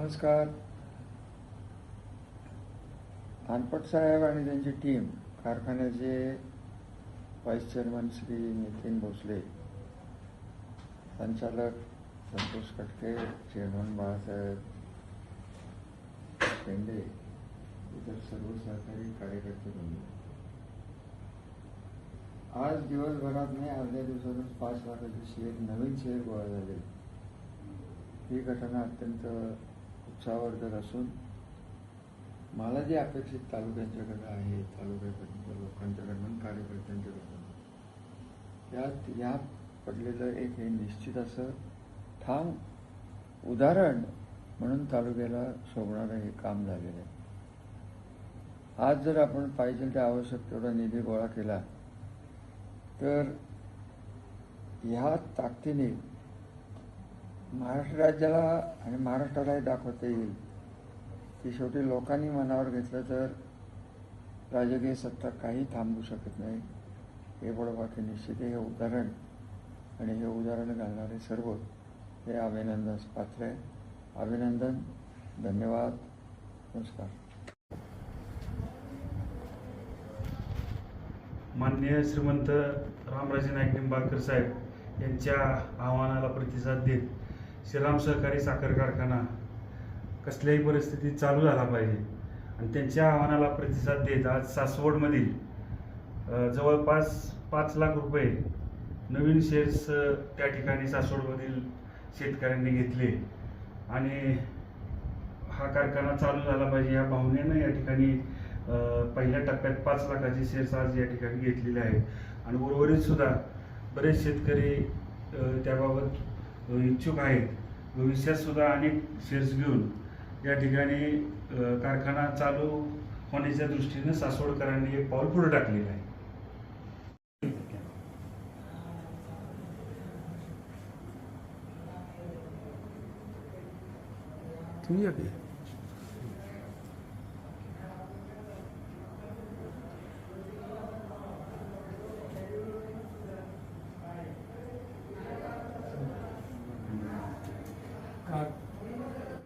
नमस्कार. अनपट साहेब आणि त्यांची टीम, कारखान्याचे व्हाईस चेअरमन श्री नितीन भोसले, संचालक संतोष कटके, चेअरमन बाळासाहेब शेंडे, इतर सर्व सहकारी कार्यकर्ते बंधू, आज दिवसभरात नाही अर्ध्या दिवसातच 5 लाखाचे शेअर, नवीन शेअर गोळा झाले. ही घटना अत्यंत उत्साहवर्धक असून मला जे अपेक्षित तालुक्यांच्याकडे आहे, तालुक्याकडून लोकांच्याकडून, कार्यकर्त्यांच्याकडून, त्यात या पडलेलं एक हे निश्चित असं ठाम उदाहरण म्हणून तालुक्याला शोभणारं हे काम झालेलं आहे. आज जर आपण पाहिजे त्या आवश्यक तेवढा निधी गोळा केला तर ह्या ताकदीने महाराष्ट्र राज्याला आणि महाराष्ट्रालाही दाखवता येईल की शेवटी लोकांनी मनावर घेतलं तर राजकीय सत्ता काही थांबवू शकत नाही. हे बरोबर निश्चित हे उदाहरण आणि हे उदाहरण घालणारे सर्व हे अभिनंदनास पात्र आहे. अभिनंदन, धन्यवाद, नमस्कार. माननीय श्रीमंत रामराजे नाईक निंबाळकर साहेब यांच्या आव्हानाला प्रतिसाद देत श्रीराम सहकारी साखर कारखाना कसल्याही परिस्थितीत चालू झाला पाहिजे आणि त्यांच्या आव्हानाला प्रतिसाद देत आज सासवडमधील जवळपास 5 लाख रुपये नवीन शेअर्स त्या ठिकाणी सासवडमधील शेतकऱ्यांनी घेतले आणि हा कारखाना चालू झाला पाहिजे या भावनेनं या ठिकाणी पहिल्या टप्प्यात 5 लाखाचे शेअर्स आज या ठिकाणी घेतलेले आहेत आणि उर्वरित सुद्धा बरेच शेतकरी त्याबाबत इच्छुक आहेत. भविष्यात सुद्धा अनेक शेअर्स घेऊन या ठिकाणी कारखाना चालू होण्याच्या दृष्टीने सासवडकरांनी एक पाऊल पुढे टाकलेलं आहे. तुम्ही